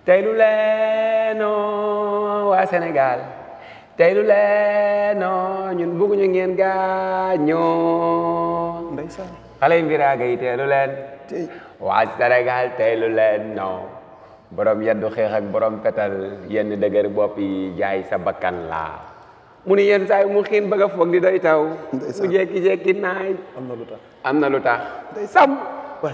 tey lu leeno waa Sénégal tey lu leeno ñun bëgguñu ngeen gaañoo ndeysaan xale yi mbiraaga yi tey lu leen waa Sénégal tey lu leeno borom yeddu xeex ak borom petal yenn dëgër bopp yi jaay sa bakkan laa mu ni yenn saa yi mu xiin bëgg a foog di doy taw mu jekki-jekki naaj am na lu tax sam waa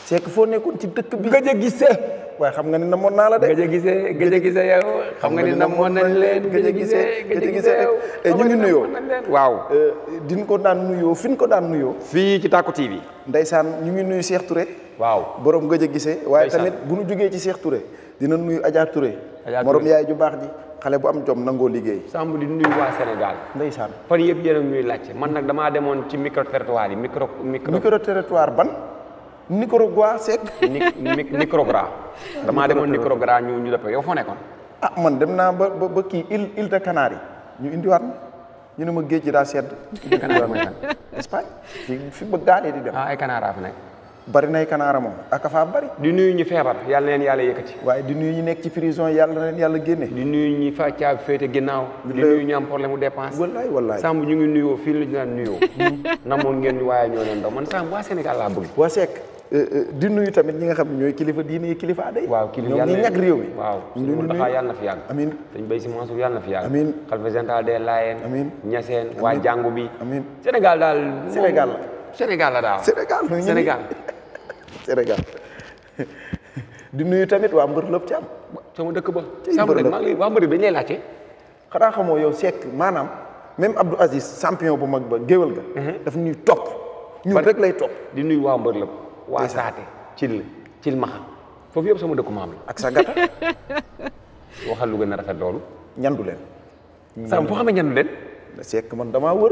Seck foo nekkoon ci dëkk bi gëj a gisee waaye xam nga ni namoon naa la de gëj a gisee yow xam nga ni namoon nañ leen gëj a gisee yow ñu ngi nuyoo waaw din ko daan nuyoo fi ñu ko daan nuyoo fii ci Tacko TV ndeysaan ñu ngi nuyu Cheikh Touré waaw borom gëj a gisee waaye tamit bu ñu jógee ci Cheikh Touré dina nuyu Adja Touré morom yaay ju baax ji xale bu am jom nangoo liggéey Samb di nuyu waa Sénégal ndeysaan fan yëpp yéen a ñuy laajte man nag damaa demoon ci micro territoire yi micro territoire ban Nicaragua Seck Nicaragua damaa demoon Nicaragua ñu dëpp yow foo nekkoon man dem naa ba kii île de Canaries ñu indiwaat ñu ne ma géej gi daa sedd île de Canaries mooy kan Espagne fi ba gaalee di dem ay Canaries fa nekk bari nay Canaries moom ak faa bari di nuyu ñi feebar yàlla na leen yàlla yëkkati waaye di nuyu ñi nekk ci prison yàlla na leen yàlla génne di nuyu ñi fa caabi féete ginnaaw di nuyu ñu am problème mu dépense wallaay Samb ñu ngi nuyoo fii la ñu daan nuyoo namoon ngeen ñu waaye ñoo leen daw man Samb waa Sénégal laa bëgg waa Seck di nuyu tamit ñi nga xam ne ñooy kilifa diine yi kilifa aday waaw kilifa ñoom ñi ñàkk réew mi waaw suñu Muntaxa yàlla na fi yàgg amiin dañ béy si Mansour yàlla na fi yàgg amiin xalifa général des Layènes amiin Ñaseen waa jàngu bi amiin Sénégal daal Sénégal la Sénégal la daal Sénégal di nuyu tamit waa mbër lëpp ci am sama dëkk ba Samb nag maa ngi waa mbër bi dañ lay laajte xanaa xamoo yow Seck maanaam même Abdou Aziz champion bu mag ba géwél ga daf ñuy topp ñun rek lay topp di nuyu waa mbër lëpp waa saate cil maxa foofu yëpp sama dëkku maam la ak sa gata waxal lu gën a rafet loolu ñandu leen Samb foo xamee ñandu leen Seck man damaa wër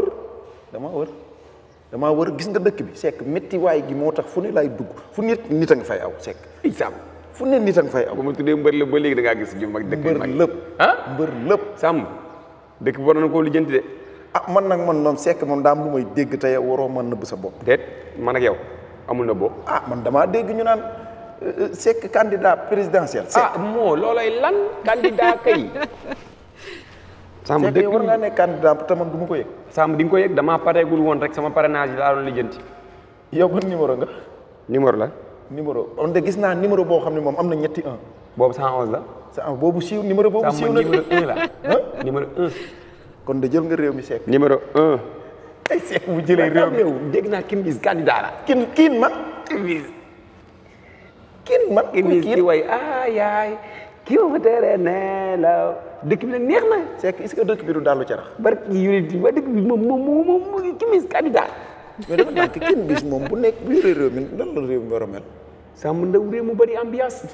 gis nga dëkk bi Seck métti waay gi moo tax fu ne lay dugg fu nit a nga fay aw Seck Samb fu ne nit a nga fay aw ba ma tuddee mbër lëpp ba léegi da ngaa gis ju mag dëkk mbër lëpp mbër lëpp Samb dëkk bi war na koo lijjanti de man nag moom Seck moom daa am lu may dégg te yow waroo mën nëbb sa bopp déet man ak yow amul na boo man damaa dégg ñu naan Seck candidat présidentiel Seck moo loolay lan candidat kay Samb dëkk war ngaa nekk candidat te man du ma ko yëg Samb di nga ko yëg damaa pareegul woon rek sama parrainage yi laa doon lijjanti yow ban numéro nga numéro la on de gis naa numéro boo xam ne moom am na ñetti 1 boobu 111 la boobu siiw numéro boobu siiw na numéro 1 la numéro 1 kon de jël nga réew mi Seck numéro 1 ay Seck bu jëlee réew mi yow dégg naa Kim Bis candidat la kiin man ki way yaay kii ma fa tere nelaw dëkk bi nag neex na Seck est-ce que dëkk bi du dallu carax barki unité ba dëkk bi moom Kim Bis candidat mais dafa naan Kim Bis moom bu nekk bu yoree réew mi lan la réew mi war a mel Samb ndaw réew mu bëri ambiance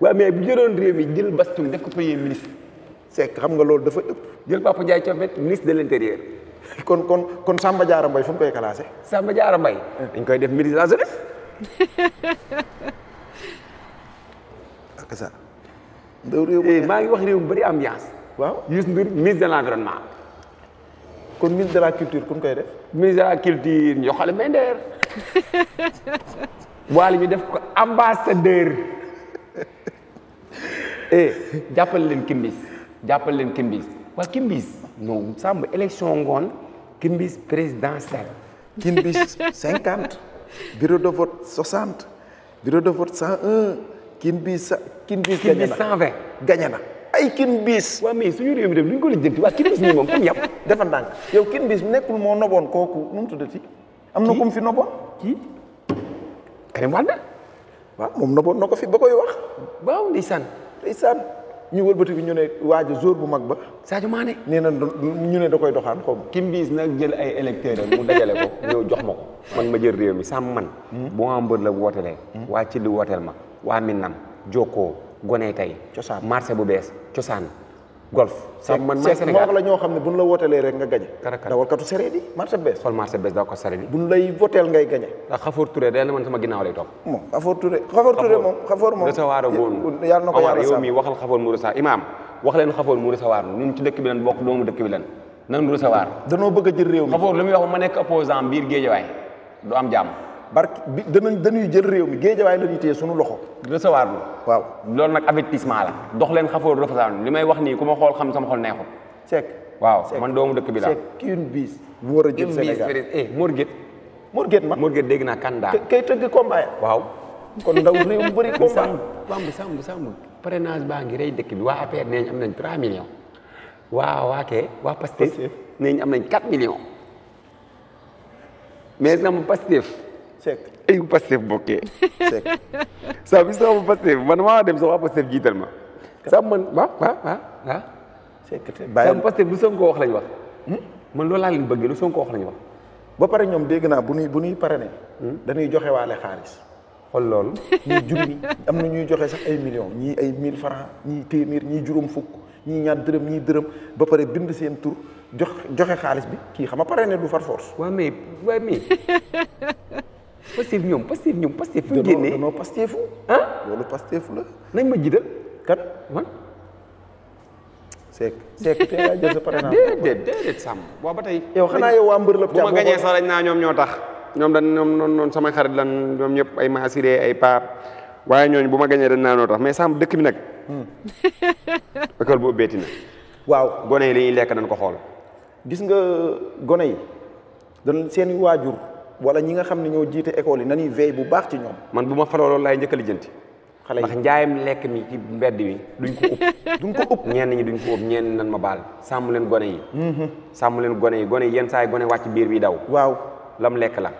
waaw mais bu jëloon réew mi jël Bastoum def ko premier ministre Seck xam nga loolu dafa ëpp jël Papa Ndiaye Thiopet ministre de l'intérieur kon Samba Diarra Mbaye fu mu koy classé Samba Diarra Mbaye dañ koy def ministre de la jeunesse ak ça ndaw réew maa ngi wax réew mu bëri ambiance waaw Youssou Ndour ministre de l'environnement kon ministre de la culture ku ñu koy def ministre de la culture ñoo xale Mender waale ñu def ko ambassadeur jàppale leen Kim Bis waa Kim Bis non Samb élection ngoon Kim Bis présidentielle Kim Bis 50 bureau de vote 60 bureau de vote 101 Kim Bis 120 gagné na ay Kim Bis waaw mais suñu réew mi dem lu ñu ko lijjanti waa Kim Bis nii moom comme yàpp dafa ndànk yow Kim Bis nekkul moo noboon kooku nu mu tuddati am na ku mu fi noboon kii Karim Wade waaw moom noboon na ko fi ba koy wax waaw ndeysaan ñu wëlbati bi ñu ne waaja jour bu mag ba Sadio Mané nee na ñu ne da koy doxaan xaw ma Kim Bis nag jël ay électeurs mu dajale ko ñëw jox ma ko man ma jël réew mi Samb man bu ma mbër la wootelee waa ci li wooteel ma waa Minam Jokkoo Goney Tay cosaan marché bu bees cosaan golf Samb man may Sénégal moo la ñoo xam ne buñ la wootelee rek nga gañe karakar dawalkatu sareet yi marché bu bees xool marché bees daw ko sare bi buñ lay woteel ngay gañe ndax Xafoor Touré day na man sama ginnaaw lay topp moom Xafoor Touré moom recevoir goon yàlla na ko yàlla yow mi waxal Xafoor mu recevoir imaam wax leen Xafoor mu recevoir ñun ci dëkk bi lan bokk doomu dëkk bi lan nan recevoir danoo bëgg a jël réew mi Xafoor lu muy wax ma nekk opposant biir Géejawaay du am jàmm barki bi dañuy jël réew mi Géejawaay la ñuy téye suñu loxo. recevoir lu waaw loolu nag avertissement la dox leen xafóor recevoir li may wax nii ku ma xool xam sama xol neexul. Seck waaw man doomu dëkk bi la. Seck kii une bis bu war a jël Sénégal Morguet Morguet dégg naa candidat. kay tëgg combat waaw. kon ndaw réew mu bëri combat. Samb parrainage baa ngi rey dëkk bi waa APR nee ñu am nañ 3 millions. waa Pastef nee ñu am nañ 4 millions. mais sama Pastef. Seck ay Pastef bokkee. Seck sama Pastef man maa dem sax waa Pastef jiital ma. sama man waaw. Seck te bàyyi sama Pastef lu Sonko wax lañ wax. man loolu laa leen bëgg lu Sonko wax lañ wax. ba pare ñoom dégg naa bu ñuy parrainé. dañuy joxe waale xaalis. xool loolu. ñii junni am na ñuy joxe sax ay millions ñii ay 1000 francs ñii téeméer ñii juróom fukk ñii ñaar dërëm ñii dërëm ba pare bind seen tur joxe xaalis bi kii xam nga parrainé du far force. waaw mais Pastef ñoom fu ñu génnee danoo Pastefu. ah loolu Pastefu la. nañ ma jiital kat man. Seck te yaa jël sa parrainage. déedéet Samb boo ba tey. yow xanaa yow waa mbër la. bu ma gañee sax dañ naa ñoom ñoo tax. ñoom noonu sama xarit lan ñoom ñëpp ay maasiré ay paap waaye ñooñu bu ma gañee dañ naa noo tax mais Samb dëkk bi nag. école bu ubbeeti na. waaw gone yi li ñuy lekk dañ ko xool. gis nga gone yi dañ seen waajur wala ñi nga xam ne ñoo jiite école yi nañuy veille bu baax ci ñoom. man bu ma faloo loolu laay njëkk a lijjanti. xale yi ndax njaayam lekk mi ci mbedd mi duñ ko ëpp. duñ ko ëpp ñenn ñi duñ ko ëpp ñenn nan ma baal sàmm leen gone yi. sàmm leen gone yi yenn saa yi gone wàcc biir bi daw. waaw lam lekk la.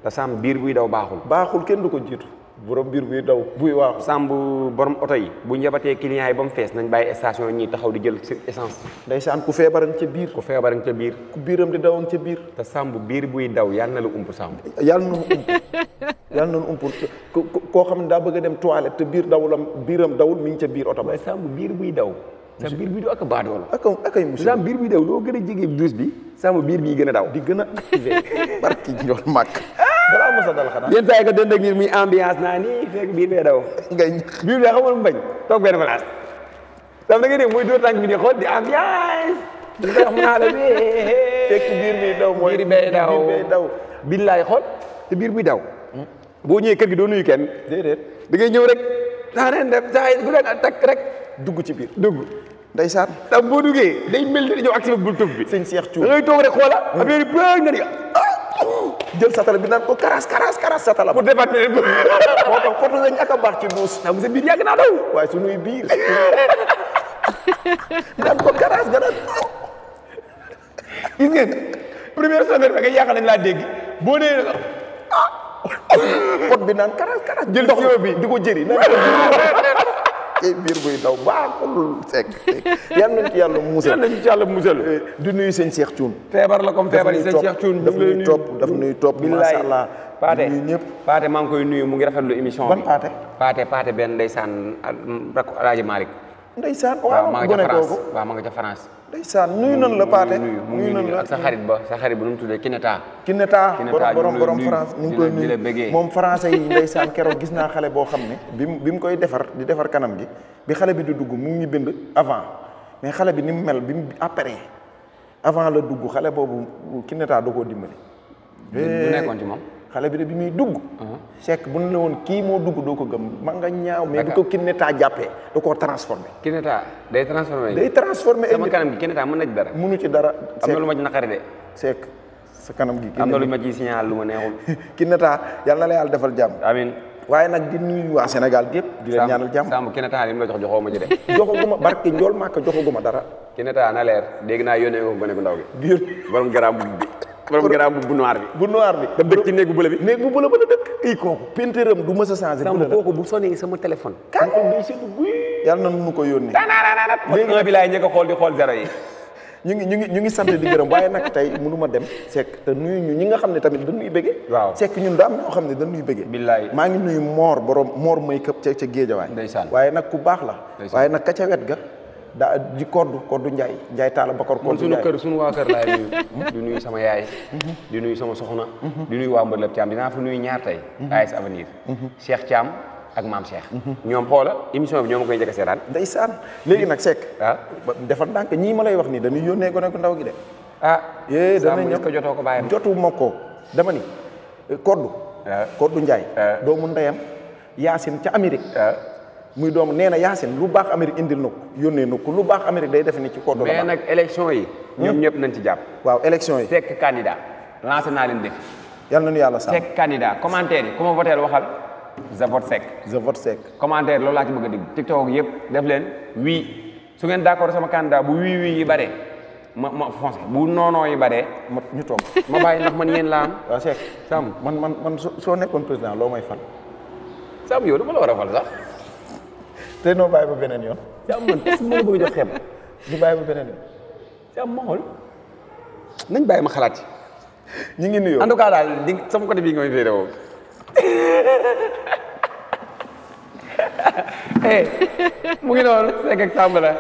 te sàmm biir buy daw baaxul kenn du ko jiitu. borom biir buy daw buy waaxu. sàmm borom oto yi bu ñu yabatee clients yi ba mu fees nañ bàyyi station ñi taxaw di jël essence. ndeysaan ku feebaran ca biir. ku feebaran ca biir. ku biiram di dawoon ca biir. te sàmm biir buy daw yàlla na la ump sàmm. yàlla na nu ump koo xam ne daa bëgg a dem toilette te biiram dawul mi ngi ca biir oto ba. waaye sàmm biir buy daw. sàmm biir buy daw ak a baadoolo. ak ay musiba sàmm biir buy daw loo gën a jege douche bi. sàmm biir bii gën a daw. di gën a activé barki ñor màkk. dalaa mos a dal xanaa. yenn saa yi nga dënd ak nit muy ambiance naa nii fekk biir bee daw. ngay biir bee xamul mu bañ toog benn place. sam da nga dégg muy dóor tànk bi di xool di ambiance. di ko wax mu naa la fekk biir bi daw mooy biir bee daw. billaay xool te biir buy daw. boo ñëwee kër gi doo nuyu kenn. déedéet da ngay ñëw rek. saa neen def saa yi bu rek takk rek. dugg ci biir dugg. ndeysaan. tam boo duggee day mel ni ñëw activé bul tëf bi. sëñ Cheikh Thioune da ngay toog rek xoola. affaire yi bëgg nga ni jël satala bi naan ko karas satala. pour débat bi moo tax poto lañ ak a baax ci duus. sa biir yàgg naa daw. waaye sunuy biir. naan ko karas gannaaw. gis ngeen première semaine ba nga yaakaar nañ laa dégg boo nee pot bi naan karas jël ndox bi di ko jëri naan ko tey biir buy daw baaxul Seck yal nañ ci yàlla musal di nuyu sëñ Cheikh Thioune. feebar la comme feebar yi sëñ Cheikh Thioune daf nuy topp daf nuy topp macha allah. Paate nuyu ñëpp Paate maa ngi koy nuyu mu ngi rafetlu émission bi. ban Paate benn ndeysaan rakku Alaaji Malick. ndeysaan waaw gone kooku waaw ma nga ca France. ndeysaan nuyu nan la Paate nuyu nan la ak sa xarit ba nu mu tuddee Kineta borom France ñu ngi koy nuyu moom français yi ndeysaan keroog gis naa xale boo xam ne bi mu koy di defar kanam gi bi xale bi di dugg mu ngi bind avant mais xale bi ni mu mel bi mu après avant la dugg xale boobu Kineta da koo dimbali. bu nekkoon ci moom. xale bi de bi muy dugg. Seck bu ne la woon kii moo dugg doo ko gëm ma nga ñaaw. mais bi ko Kineta jàppee da koo transformé. Kineta day transformé. sama kanam gi Kineta mën na ci dara. mënu ci dara. am na lu ma ci naqari de. Seck sa kanam gi. am na lu ma ci signal lu ma neexul. Kineta yàlla na la yàlla defal jàmm. amiin. waaye nag di nuyu waa Sénégal gépp di leen ñaanal jàmm. Samb Kineta li mu la joxoo ma ci de. joxaguma barke njool màkk joxaguma dara. Kineta na leer dégg naa yónnee ko gone gu ndaw gi. borom garaam bu noir bi. bu noir bi. da dëkk ci néeg bu bële bi. néeg bu bële ba la dëkk. kii kooku peinturam du mës a changé. Samb kooku bu sonné sama téléphone. kan day seetlu guy. yàlla na nu ko yónnee. léegi nag bi laay njëkk a xool di xool zéro yi. ñu ngi sant di gërëm waaye nag tey mënu ma dem Seck te nuyu ñu ñi nga xam ne tamit dañuy bëggee. waaw Seck ñun daa am ñoo xam ne dañuy bëggee. billaay maa ngi nuyu Mor may këpp ca Géejawaay. ndeysaan waaye nag ku baax la. waaye nag ka ca wet ga daa di koddu Njaay Talla Bakar koddu Njaay. sunu waa kër laay nuyu. di nuyu sama yaay. di nuyu sama soxna. di nuyu waa Mbër Lépp Thiam dinaa fa nuyu ñaar tey. AS Avenir. Cheikh Thiam ak Maam Cheikh. ñoom xoola émission bi ñoo ma koy njëkk a seetaan. ndeysaan léegi nag Seck. ah defal ndànk ñii ma lay wax nii dañuy yónnee gone ku ndaw gi de. ah danañ ñëw ko jotoo ko bàyyam. jotu ma ko dama ni Koddu. Koddu Njaay. doomu ndeyam Yaasin ca Amérique. muy doomu nee na Yaasin lu baax Amérique indil na ko yónnee na ko lu baax Amérique day def ni ci Koddu la mais nag élection yi. ñoom ñëpp nañ ci jàpp. waaw élection yi. Seck candidat lancé naa leen défi. yal nañu yàlla sàmm. Seck candidat commentaire yi ku ma voteel waxal je vote Seck. je vote Seck. commentaire loolu laa ci bëgg a dégg TikTok yëpp def leen oui su ngeen d'accord sama candidat bu oui yi bare ma foncé bu noonoo yi bare ma ñu toog ma bàyyi ndax man yéen laa am. waaw Seck Sam man soo nekkoon président loo may fal. Sam yow dama la war a fal sax. te noo bàyyi ba beneen yoon. Sam man est-ce que ma la bëgg a jox xeeb. ñu bàyyi ba beneen yoon. Sam ma xool nañ bàyyi ma xalaat ci. ñu ngi nuyoo en tout cas daal di sama côté bii nga may féetewoo. mu ngi noonu Seck ak Samb la.